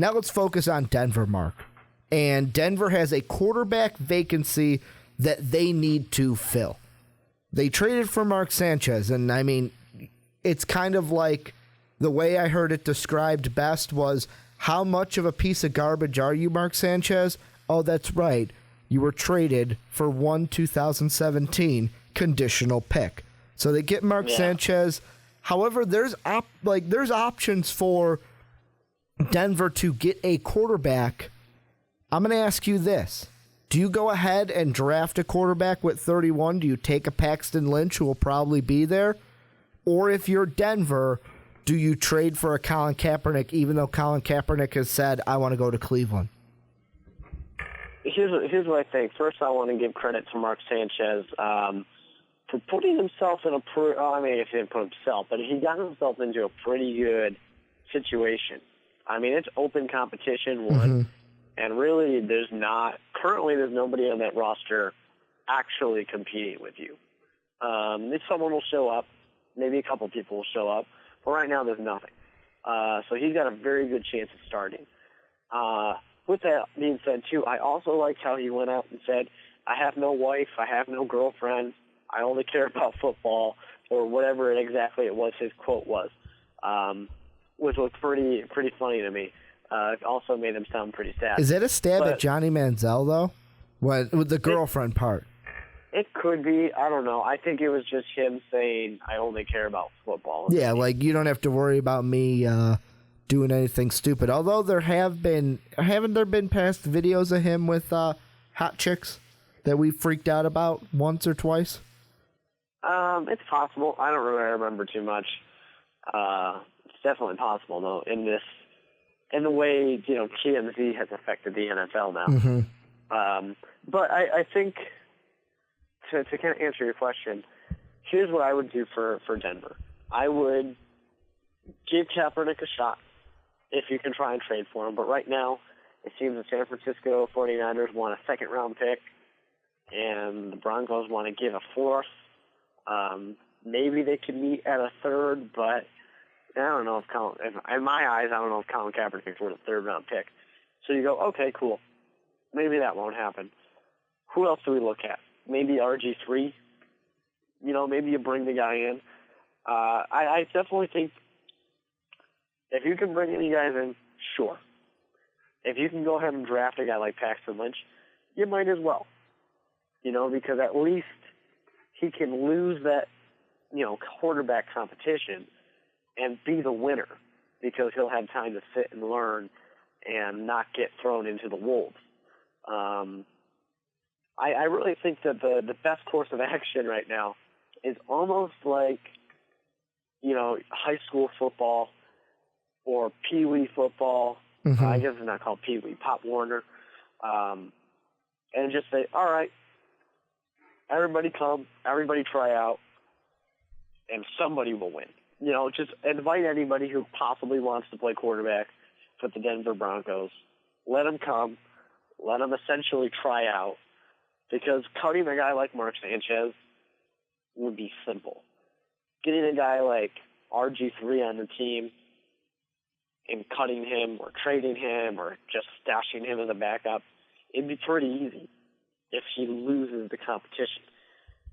Now let's focus on Denver, Mark. And Denver has a quarterback vacancy that they need to fill. They traded for Mark Sanchez, and I mean, it's kind of like the way I heard it described best was, how much of a piece of garbage are you, Mark Sanchez? Oh, that's right. You were traded for 2017 conditional pick. So they get Mark Sanchez. However, there's options for Denver to get a quarterback. I'm going to ask you this. Do you go ahead and draft a quarterback with 31? Do you take a Paxton Lynch, who will probably be there? Or if you're Denver, do you trade for a Colin Kaepernick, even though Colin Kaepernick has said, I want to go to Cleveland? Here's what I think. First, I want to give credit to Mark Sanchez for putting himself in I mean, if he didn't put himself, but he got himself into a pretty good situation. I mean, it's open competition, one. And really, currently there's nobody on that roster actually competing with you. Someone will show up. Maybe a couple people will show up. But right now, there's nothing. So he's got a very good chance of starting. With that being said, too, I also liked how he went out and said, I have no wife, I have no girlfriend, I only care about football, or whatever exactly it was his quote was, which was pretty funny to me. It also made him sound pretty sad. Is that a stab at Johnny Manziel, though? With the girlfriend part? It could be. I don't know. I think it was just him saying, I only care about football. Yeah, like, you don't have to worry about me doing anything stupid. Although haven't there been past videos of him with hot chicks that we freaked out about once or twice? It's possible. I don't really remember too much. It's definitely possible, though, in the way, TMZ has affected the NFL now. But I think, to kind of answer your question, here's what I would do for Denver. I would give Kaepernick a shot if you can try and trade for him. But right now, it seems the San Francisco 49ers want a second-round pick, and the Broncos want to give a fourth. Maybe they could meet at a third, but I don't know in my eyes, I don't know if Colin Kaepernick's worth a third-round pick. So you go, okay, cool. Maybe that won't happen. Who else do we look at? Maybe RG3. Maybe you bring the guy in. I definitely think if you can bring any guys in, sure. If you can go ahead and draft a guy like Paxton Lynch, you might as well. Because at least he can lose that, quarterback competition and be the winner, because he'll have time to sit and learn and not get thrown into the wolves. I really think that the best course of action right now is almost like, high school football or Pee-wee football. I guess it's not called Pee-wee, Pop Warner. And just say, all right, everybody come, everybody try out, and somebody will win. Just invite anybody who possibly wants to play quarterback for the Denver Broncos. Let them come. Let them essentially try out. Because cutting a guy like Mark Sanchez would be simple. Getting a guy like RG3 on the team and cutting him or trading him or just stashing him as a backup, it'd be pretty easy if he loses the competition.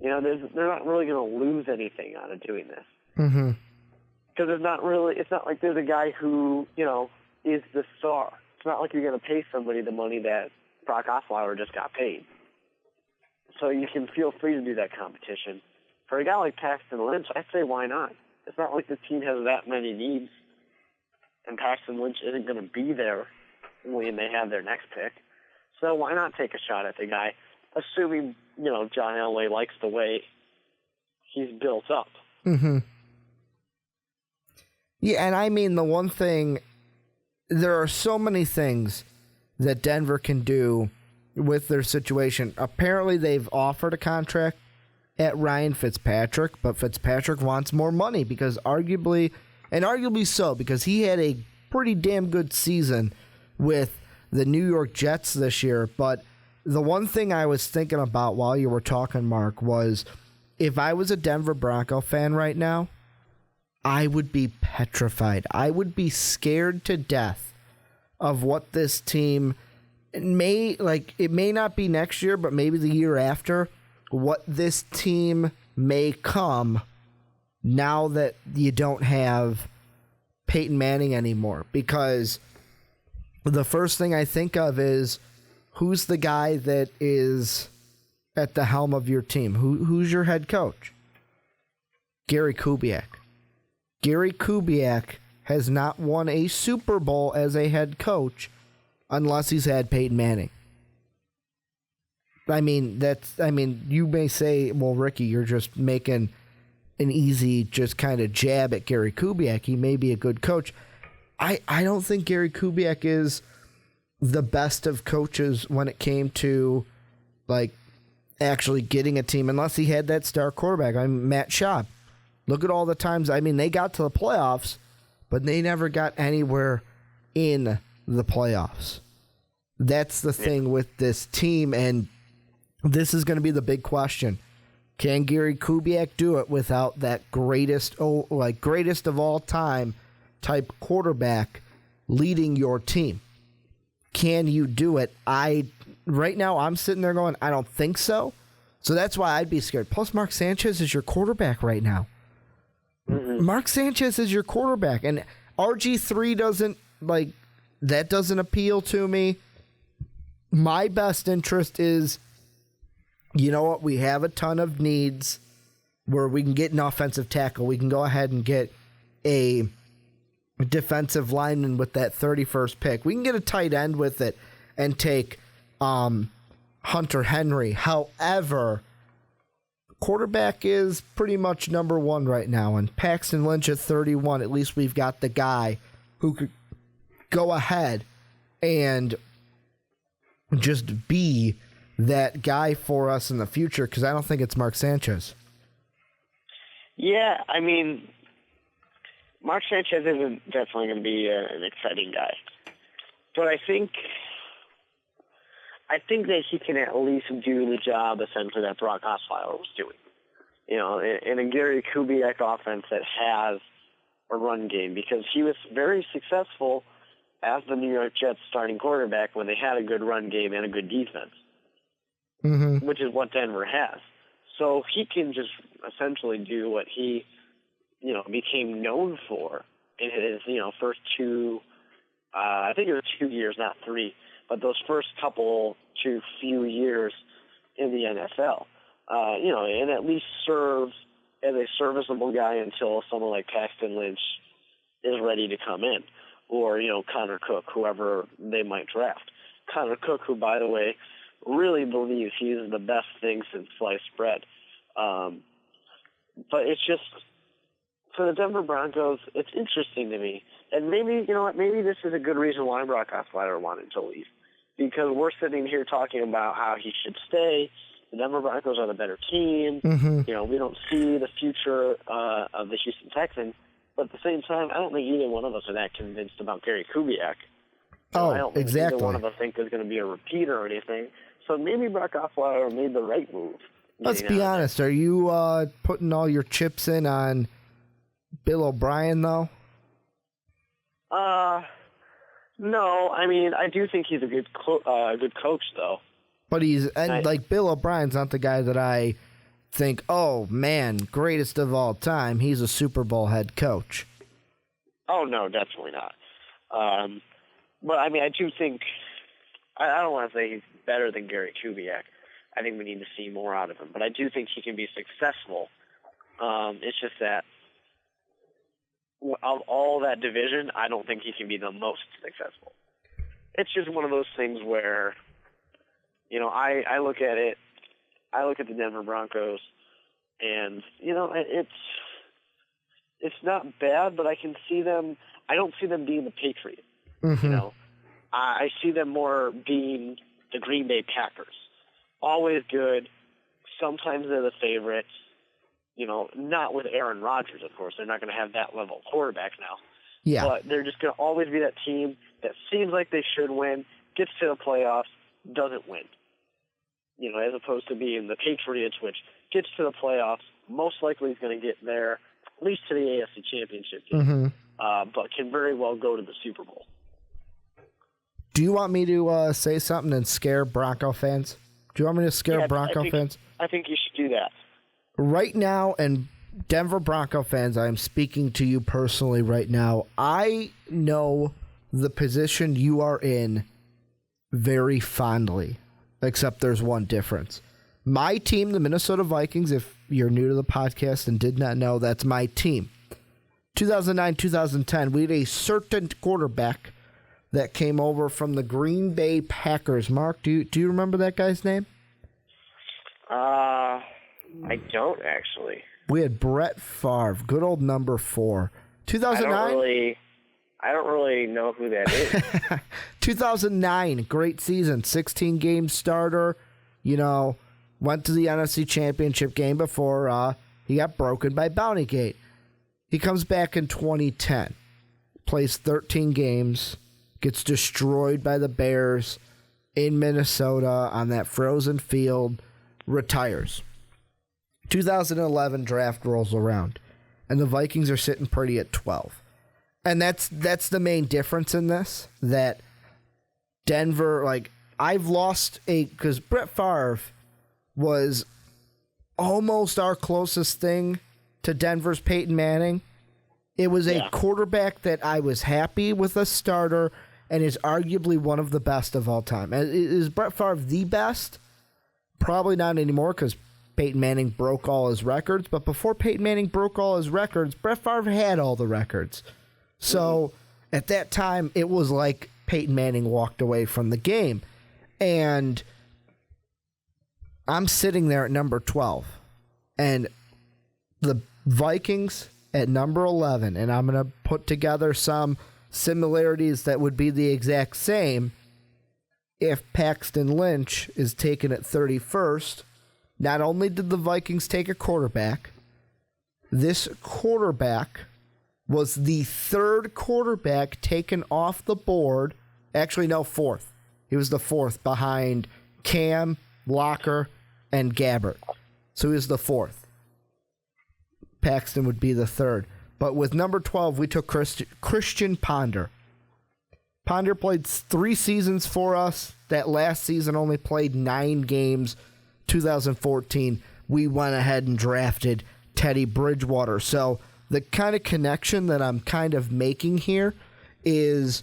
They're not really going to lose anything out of doing this. Because it's not like there's a guy who, is the star. It's not like you're going to pay somebody the money that Brock Osweiler just got paid. So you can feel free to do that competition. For a guy like Paxton Lynch, I'd say why not? It's not like the team has that many needs, and Paxton Lynch isn't going to be there when they have their next pick. So why not take a shot at the guy, assuming, John Elway likes the way he's built up. Yeah, and I mean, the one thing, there are so many things that Denver can do with their situation. Apparently, they've offered a contract at Ryan Fitzpatrick, but Fitzpatrick wants more money because arguably so, because he had a pretty damn good season with the New York Jets this year. But the one thing I was thinking about while you were talking, Mark, was if I was a Denver Bronco fan right now, I would be petrified. I would be scared to death of what this team it may not be next year, but maybe the year after, what this team may come now that you don't have Peyton Manning anymore. Because the first thing I think of is, who's the guy that is at the helm of your team? Who's your head coach? Gary Kubiak. Gary Kubiak has not won a Super Bowl as a head coach unless he's had Peyton Manning. You may say, well, Ricky, you're just making an easy just kind of jab at Gary Kubiak. He may be a good coach. I don't think Gary Kubiak is the best of coaches when it came to actually getting a team, unless he had that star quarterback. Matt Schaub. Look at all the times. They got to the playoffs, but they never got anywhere in the playoffs. That's the thing with this team, and this is going to be the big question. Can Gary Kubiak do it without that greatest of all time type quarterback leading your team? Can you do it? Right now I'm sitting there going, I don't think so. So that's why I'd be scared. Plus, Mark Sanchez is your quarterback right now. Mm-hmm. Mark Sanchez is your quarterback, and RG3 doesn't appeal to me. My best interest is, you know what? We have a ton of needs where we can get an offensive tackle. We can go ahead and get a defensive lineman with that 31st pick. We can get a tight end with it and take Hunter Henry. However, quarterback is pretty much number one right now, and Paxton Lynch at 31. At least we've got the guy who could go ahead and just be that guy for us in the future, because I don't think it's Mark Sanchez. Yeah, Mark Sanchez isn't definitely going to be an exciting guy. But I think that he can at least do the job, essentially, that Brock Osweiler was doing. In a Gary Kubiak offense that has a run game, because he was very successful as the New York Jets starting quarterback when they had a good run game and a good defense, which is what Denver has. So he can just essentially do what he, became known for in his, first two, I think it was 2 years, not three, but those first few years in the NFL, and at least serve as a serviceable guy until someone like Paxton Lynch is ready to come in, or, Connor Cook, whoever they might draft. Connor Cook, who, by the way, really believes he's the best thing since sliced bread. But it's just, for the Denver Broncos, it's interesting to me. And maybe, maybe this is a good reason why Brock Osweiler wanted to leave. Because we're sitting here talking about how he should stay. The Denver Broncos are the better team. We don't see the future of the Houston Texans. But at the same time, I don't think either one of us are that convinced about Gary Kubiak. I don't think either one of us think there's going to be a repeat or anything. So maybe Brock Osweiler made the right move. Let's be honest. Are you putting all your chips in on Bill O'Brien, though? No. I do think he's a good coach, though. But Bill O'Brien's not the guy that I think, oh, man, greatest of all time. He's a Super Bowl head coach. Oh, no, definitely not. But, I do think, I don't want to say he's better than Gary Kubiak. I think we need to see more out of him. But I do think he can be successful. It's just that of all that division, I don't think he can be the most successful. It's just one of those things where, I look at it, I look at the Denver Broncos, and, it's not bad, but I can see them, I don't see them being the Patriots. I see them more being the Green Bay Packers. Always good. Sometimes they're the favorites. Not with Aaron Rodgers, of course. They're not going to have that level of quarterback now. Yeah. But they're just going to always be that team that seems like they should win, gets to the playoffs, doesn't win. As opposed to being the Patriots, which gets to the playoffs, most likely is going to get there, at least to the AFC Championship game, but can very well go to the Super Bowl. Do you want me to say something and scare Bronco fans? Do you want me to scare Bronco fans? I think you should do that. Right now, and Denver Bronco fans, I am speaking to you personally right now. I know the position you are in very fondly, except there's one difference. My team, the Minnesota Vikings, if you're new to the podcast and did not know, that's my team. 2009-2010, we had a certain quarterback that came over from the Green Bay Packers. Mark, do you remember that guy's name? I don't actually. We had Brett Favre, good old number 4. 2009? I don't really know who that is. 2009, great season, 16-game starter. Went to the NFC Championship game before he got broken by Bountygate. He comes back in 2010, plays 13 games, gets destroyed by the Bears in Minnesota on that frozen field, retires. 2011 draft rolls around, and the Vikings are sitting pretty at 12. And that's the main difference in this, that Denver, I've lost because Brett Favre was almost our closest thing to Denver's Peyton Manning. It was a quarterback that I was happy with a starter and is arguably one of the best of all time. Is Brett Favre the best? Probably not anymore because Peyton Manning broke all his records. But before Peyton Manning broke all his records, Brett Favre had all the records. So at that time, it was like Peyton Manning walked away from the game. And I'm sitting there at number 12. And the Vikings at number 11. And I'm going to put together some similarities that would be the exact same if Paxton Lynch is taken at 31st. Not only did the Vikings take a quarterback, this quarterback was the third quarterback taken off the board. Actually, no, fourth. He was the fourth behind Cam, Locker, and Gabbert. So he was the fourth. Paxton would be the third. But with number 12, we took Christian Ponder. Ponder played 3 seasons for us. That last season only played 9 games. 2014, we went ahead and drafted Teddy Bridgewater. So the kind of connection that I'm kind of making here is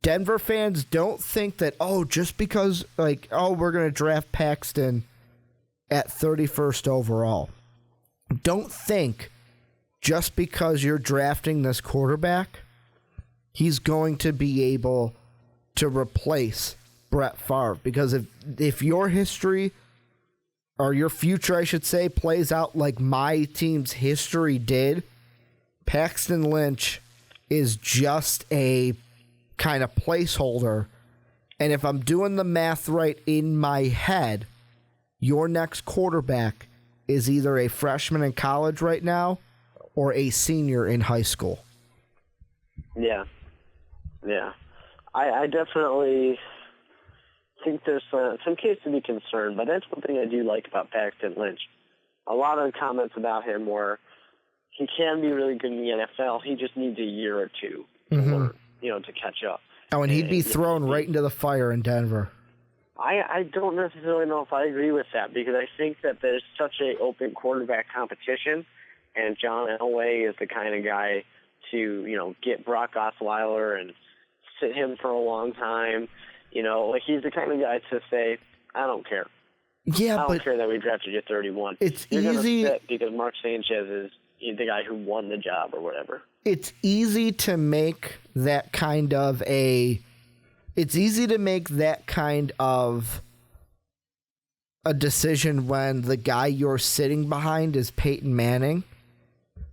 Denver fans don't think that, just because, we're going to draft Paxton at 31st overall. Don't think just because you're drafting this quarterback, he's going to be able to replace Brett Favre. Because if your history, or your future, I should say, plays out like my team's history did, Paxton Lynch is just a kind of placeholder. And if I'm doing the math right in my head, your next quarterback is either a freshman in college right now or a senior in high school. Yeah. I definitely think there's some case to be concerned, but that's one thing I do like about Paxton Lynch. A lot of the comments about him were he can be really good in the NFL. He just needs a year or two to learn, to catch up. Oh, and he'd be thrown right into the fire in Denver. I don't necessarily know if I agree with that because I think that there's such an open quarterback competition, and John Elway is the kind of guy to, get Brock Osweiler and sit him for a long time. He's the kind of guy to say, I don't care. Yeah, I don't care that we drafted you 31. It's You're easy gonna sit because Mark Sanchez is the guy who won the job or whatever. It's easy to make that kind of a decision when the guy you're sitting behind is Peyton Manning.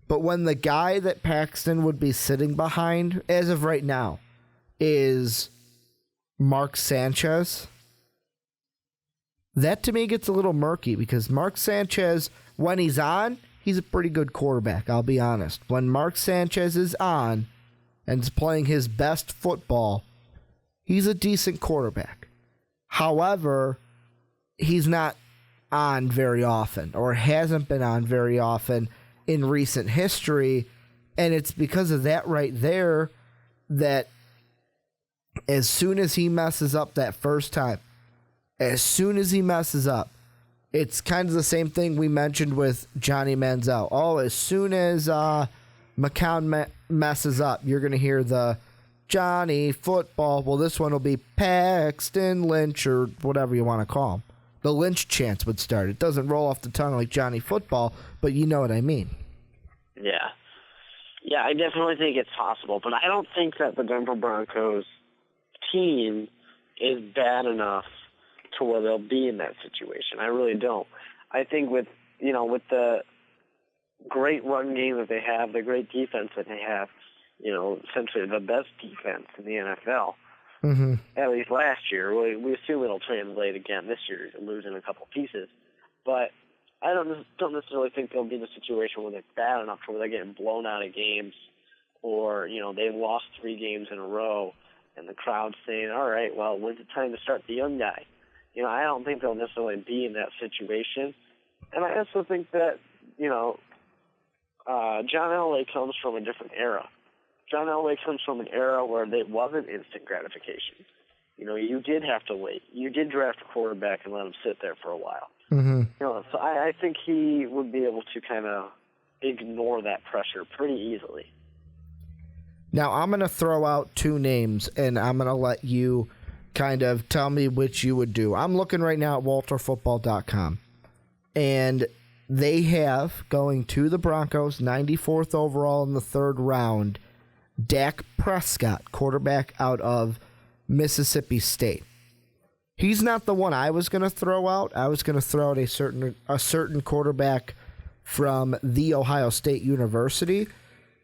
But when the guy that Paxton would be sitting behind, as of right now, is Mark Sanchez, that to me gets a little murky because Mark Sanchez, when he's on, he's a pretty good quarterback, I'll be honest. When Mark Sanchez is on and is playing his best football, he's a decent quarterback. However, he's not on very often or hasn't been on very often in recent history, and it's because of that right there that as soon as he messes up that first time, as soon as he messes up, it's kind of the same thing we mentioned with Johnny Manziel. Oh, as soon as McCown messes up, you're going to hear the Johnny football. Well, this one will be Paxton Lynch or whatever you want to call him. The Lynch chants would start. It doesn't roll off the tongue like Johnny football, but you know what I mean. Yeah. Yeah, I definitely think it's possible, but I don't think that the Denver Broncos team is bad enough to where they'll be in that situation. I really don't. I think with the great run game that they have, the great defense that they have, essentially the best defense in the NFL, at least last year. We assume it'll translate again this year, losing a couple pieces. But I don't necessarily think they'll be in a situation where they're bad enough to where they're getting blown out of games, or they've lost 3 games in a row, and the crowd's saying, "All right, well, when's it time to start the young guy?" I don't think they'll necessarily be in that situation, and I also think that John Elway comes from a different era. John Elway comes from an era where there wasn't instant gratification. You did have to wait. You did draft a quarterback and let him sit there for a while. So I think he would be able to kind of ignore that pressure pretty easily. Now, I'm going to throw out 2 names, and I'm going to let you kind of tell me which you would do. I'm looking right now at walterfootball.com, and they have, going to the Broncos, 94th overall in the 3rd round, Dak Prescott, quarterback out of Mississippi State. He's not the one I was going to throw out. I was going to throw out a certain quarterback from The Ohio State University.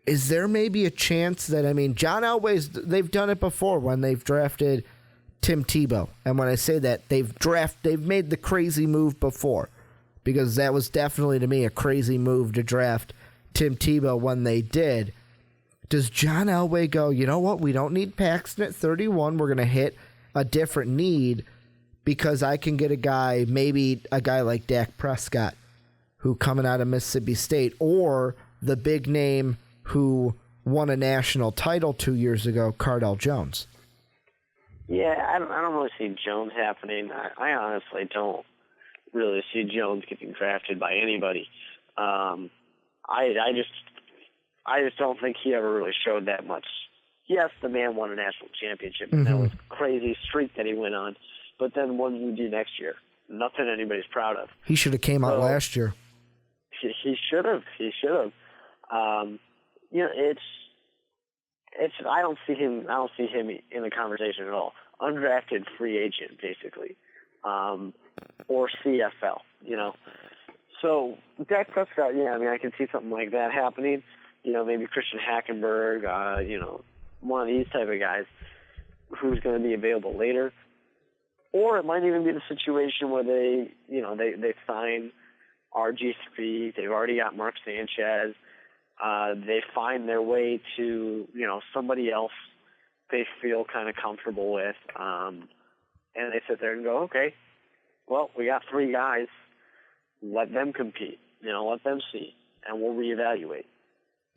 Is there maybe a chance that, John Elway's, they've done it before when they've drafted Tim Tebow. And when I say that, they've made the crazy move before, because that was definitely, to me, a crazy move to draft Tim Tebow when they did. Does John Elway go, you know what, we don't need Paxton at 31. We're going to hit a different need because I can get a guy, maybe a guy like Dak Prescott, who coming out of Mississippi State, or the big name who won a national title 2 years ago, Cardell Jones? Yeah, I don't really see Jones happening. I honestly don't really see Jones getting drafted by anybody. I just don't think he ever really showed that much. Yes, the man won a national championship, and that was a crazy streak that he went on. But then what did he do next year? Nothing anybody's proud of. He should have came out last year. He should have. It's. I don't see him in the conversation at all. Undrafted free agent, basically, or CFL. So Dak Prescott, I can see something like that happening. Maybe Christian Hackenberg, one of these type of guys who's going to be available later. Or it might even be the situation where they sign RG3. They've already got Mark Sanchez. They find their way to, somebody else they feel kind of comfortable with. And they sit there and go, okay, well, we got 3 guys. Let them compete. Let them see. And we'll reevaluate.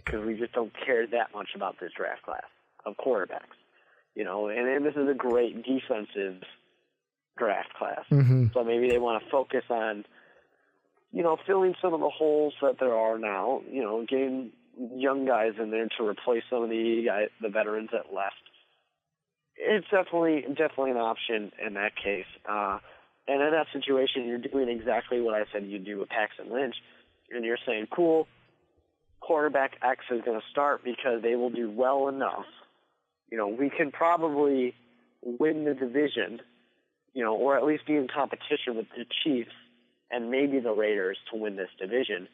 Because we just don't care that much about this draft class of quarterbacks. And this is a great defensive draft class. So maybe they want to focus on, filling some of the holes that there are now, getting young guys in there to replace some of the veterans that left. It's definitely an option in that case. And in that situation, you're doing exactly what I said you'd do with Paxton Lynch. And you're saying, cool, quarterback X is going to start because they will do well enough. We can probably win the division, or at least be in competition with the Chiefs and maybe the Raiders to win this division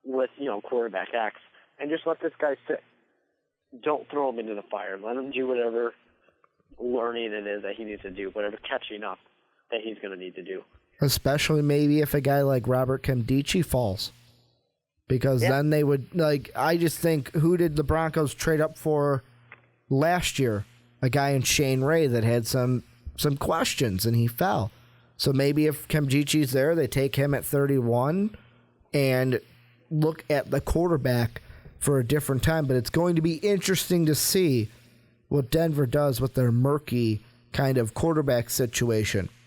with, quarterback X. And just let this guy sit. Don't throw him into the fire. Let him do whatever learning it is that he needs to do, whatever catching up that he's going to need to do. Especially maybe if a guy like Robert Nkemdiche falls. Because then they would, I just think, who did the Broncos trade up for last year? A guy in Shane Ray that had some questions, and he fell. So maybe if Nkemdiche's there, they take him at 31 and look at the quarterback for a different time. But it's going to be interesting to see what Denver does with their murky kind of quarterback situation.